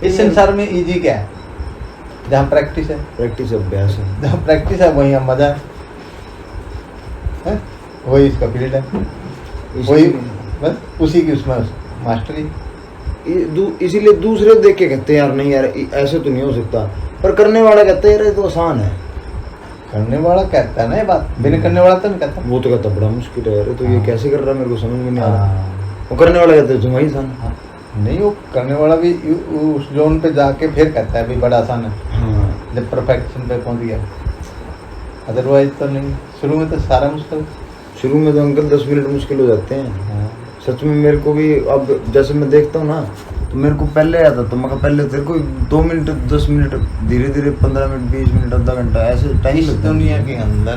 इस संसार में इजी क्या है? जहाँ प्रैक्टिस है, अभ्यास है, जहाँ प्रैक्टिस है वहीं हम मजा है, वही इसका फील्ड है, वही बस उसी की उसमें मास्टरी। इसीलिए दूसरे देख के कहते हैं यार नहीं यार ऐसे तो नहीं हो सकता, पर करने वाला कहता है यार ये तो आसान है। करने वाला कहता है ना ये बात, बिना करने वाला तो नहीं कहता। वो तो कहता बड़ा मुश्किल है यार, तो ये कैसे कर रहा है मेरे को समझ में नहीं आ रहा। वो करने वाला कहता है तुम वही आसान है। नहीं, वो करने वाला भी उस जोन पे जाके फिर कहता है भी बड़ा आसान है। हाँ, जब परफेक्शन पे पहुंच गया, अदरवाइज तो नहीं। शुरू में तो सारा मुश्किल, शुरू में तो अंकल 10 मिनट मुश्किल हो जाते हैं। सच में मेरे को भी अब जैसे मैं देखता हूँ ना, तो मेरे को पहले आता तो मैं पहले तेरे को 2 मिनट 10 मिनट धीरे धीरे 15 मिनट 20 मिनट आधा घंटा ऐसे टाइम इस लगता है। दुनिया के अंदर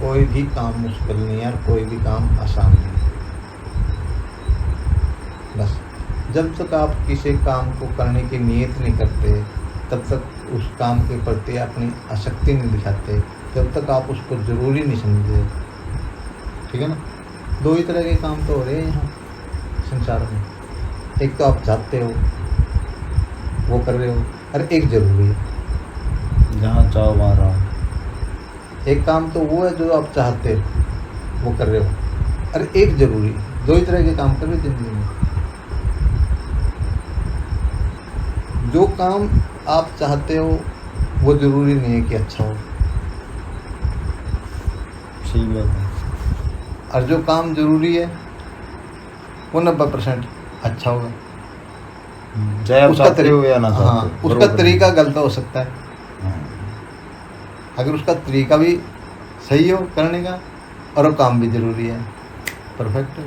कोई भी काम मुश्किल नहीं है और कोई भी काम आसान नहीं है। बस जब तक आप किसी काम को करने की नीयत नहीं करते, तब तक उस काम के प्रति अपनी आसक्ति नहीं दिखाते, जब तक आप उसको ज़रूरी नहीं समझते। ठीक है ना? 2 ही तरह के काम तो हो रहे हैं यहाँ संसार में। एक तो आप चाहते हो वो कर रहे हो, और एक ज़रूरी है। जहाँ चाहो वहाँ रहो। एक काम तो वो है जो आप चाहते हो वो कर रहे हो, और एक ज़रूरी है। 2 ही तरह के काम कर रहे हो जिंदगी में। जो काम आप चाहते हो वो ज़रूरी नहीं है कि अच्छा हो, सही बात है। और जो काम ज़रूरी है वो 90% अच्छा होगा। चाहे आप उसका चाहते हो या ना चाहते हो। हाँ, उसका तरीका गलत हो सकता है। अगर उसका तरीका भी सही हो करने का और वो काम भी ज़रूरी है, परफेक्ट है।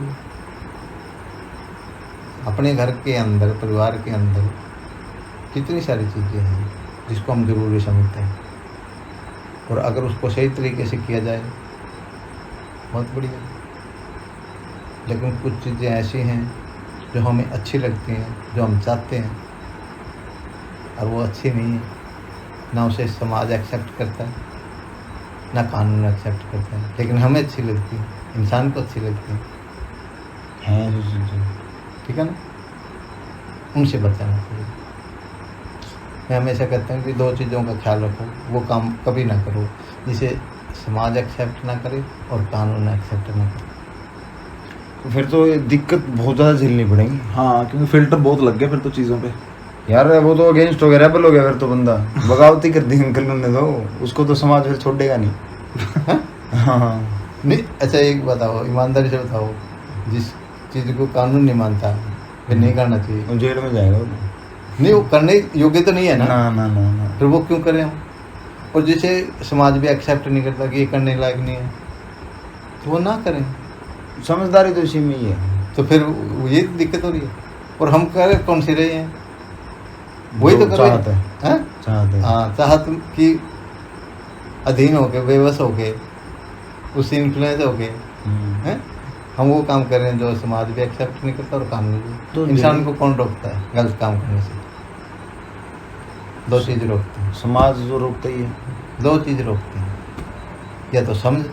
अपने घर के अंदर, परिवार के अंदर कितनी सारी चीज़ें हैं जिसको हम ज़रूरी समझते हैं, और अगर उसको सही तरीके से किया जाए बहुत बढ़िया। लेकिन कुछ चीज़ें ऐसी हैं जो हमें अच्छी लगती हैं, जो हम चाहते हैं, और वो अच्छी नहीं है। ना उसे समाज एक्सेप्ट करता है, ना कानून एक्सेप्ट करता है, लेकिन हमें अच्छी लगती है, इंसान को अच्छी लगती है। ठीक है ना? उनसे बचाना चाहिए। मैं हमेशा कहता हूँ कि 2 चीज़ों का ख्याल रखो, वो काम कभी ना करो जिसे समाज एक्सेप्ट ना करे और कानून एक्सेप्ट ना करे। तो फिर तो ये दिक्कत बहुत ज़्यादा झेलनी पड़ेगी। हाँ, क्योंकि फिल्टर बहुत लग गए फिर तो चीज़ों पे। यार वो तो अगेंस्ट हो गया, रेबल हो गया फिर तो बंदा। बगावती कर दी अंकल ने तो, उसको तो समाज फिर छोड़ेगा नहीं। हाँ नहीं, अच्छा एक बताओ, ईमानदारी से बताओ, जिस चीज़ को कानून नहीं मानता फिर नहीं करना चाहिए। वो जेल में जाएगा वो। नहीं, वो करने योग्य तो नहीं है ना। ना ना ना ना। फिर वो क्यों करें हम? और जिसे समाज भी एक्सेप्ट नहीं करता कि ये करने लायक नहीं है, तो वो ना करें। समझदारी तो इसी में ही है। तो फिर ये दिक्कत हो रही है, और हम कर कौन सी रहे हैं? वही तो कर रहे चाहते हैं। हैं। चाहते हैं। हाँ, चाहत की अधीन होके, बेबस होके, उससे इन्फ्लुएंस होके हैं हम वो काम कर रहे हैं जो समाज भी एक्सेप्ट नहीं करता और कानून भी। तो इंसान को कौन रोकता है गलत काम करने से? 2 चीज़ रोकती हैं। समाज जो रोकता ही है। 2 चीज़ रोकती हैं, या तो समझ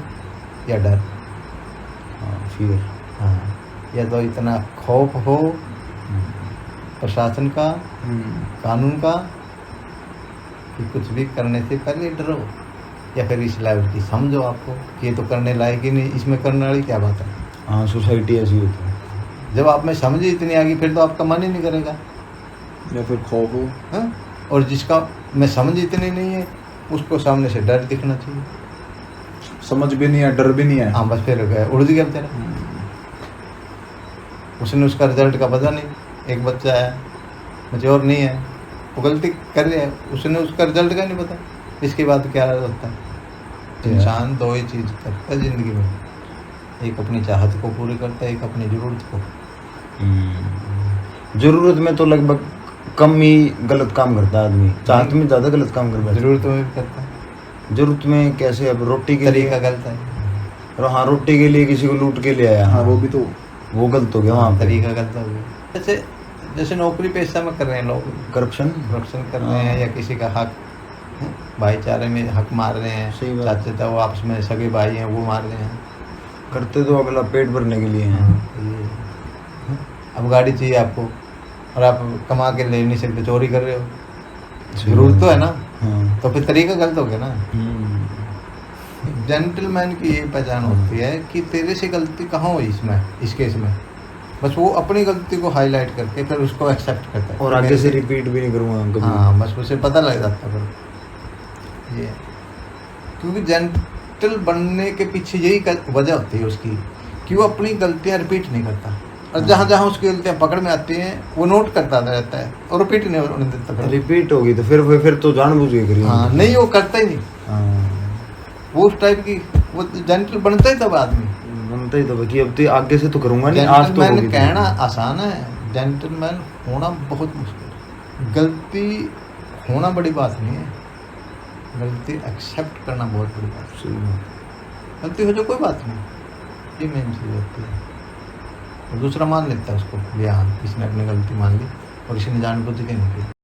या डर। हाँ, फिर हाँ, या तो इतना खौफ हो प्रशासन का, कानून का, कि कुछ भी करने से पहले डरो, या फिर इस लेवल की समझो आपको कि ये तो करने लायक ही नहीं, इसमें करने वाली क्या बात है। हाँ, सोसाइटी ऐसी होती है। जब आप में समझ ही इतनी आ गई फिर तो आपका मन ही नहीं करेगा। या फिर खौफ हो। हाँ? और जिसका में समझ इतनी नहीं है उसको सामने से डर दिखना चाहिए। समझ भी नहीं है, डर भी नहीं है। हाँ, बस फिर गया, उड़ गया बेचारा। उसने उसका रिजल्ट का पता नहीं। एक बच्चा है, मैच्योर नहीं है, वो गलती कर रहा है, उसने उसका रिजल्ट का नहीं पता, इसके बाद क्या होता है। इंसान 2 ही चीज़ करता है ज़िंदगी में, एक अपनी चाहत को पूरी करता है, एक अपनी ज़रूरत को। जरूरत में तो लगभग कम ही गलत काम करता है आदमी, चाहत में ज़्यादा गलत काम करता है। ज़रूरत में भी करता है। जरूरत में कैसे? अब रोटी के तरीका लिए, गलत है। हाँ रोटी के लिए किसी को लूट के ले आया, हाँ, वो भी तो वो गलत हो गया वहाँ पे। तरीका गलत हो गया। जैसे जैसे नौकरी पेशा में कर रहे हैं लोग, करप्शन कर रहे हैं, या किसी का हक, भाईचारे में हक मार रहे हैं। सही बात। चाचा था वो आपस में सगे भाई हैं, वो मार रहे हैं। करते तो अगला पेट भरने के लिए हैं। अब गाड़ी चाहिए आपको, और आप कमा के ले नहीं सकते, चोरी कर रहे हो, जरूरत तो है ना, हाँ तो फिर तरीका गलत हो गया ना। हम्म, जेंटलमैन की ये पहचान होती है कि तेरे से गलती कहाँ हुई इसमें, इस केस में, बस वो अपनी गलती को हाईलाइट करके फिर उसको एक्सेप्ट करता है और कि आगे मेरे से रिपीट भी नहीं करूँगा कभी। हाँ, बस उसे पता लग जाता है फिर ये, क्योंकि जेंटल बनने के पीछे यही वजह होती है उसकी कि वो अपनी गलतियाँ रिपीट नहीं करता, और जहाँ जहाँ उसकी गलतियाँ पकड़ में आती हैं वो नोट करता रहता है और रिपीट नहीं होने देता फिर। रिपीट होगी तो फिर तो जानबूझ के करिए। हाँ, नहीं वो करता ही नहीं, हाँ वो उस टाइप की, वो जेंटल बनता ही तब आदमी। बनता ही तो कि अब तो आगे से तो करूँगा नहीं, आज तो जेंटलमैन होगी। कहना आसान है, जेंटलमैन होना बहुत मुश्किल है। गलती होना बड़ी बात नहीं है, गलती एक्सेप्ट करना बहुत बड़ी बात है। सही बात। गलती हो जो कोई बात नहीं, ये मेन चीज़ होती है। और दूसरा मान लेता है उसको, हाँ इसने अपनी गलती मान ली और इसने जानबूझ के नहीं की।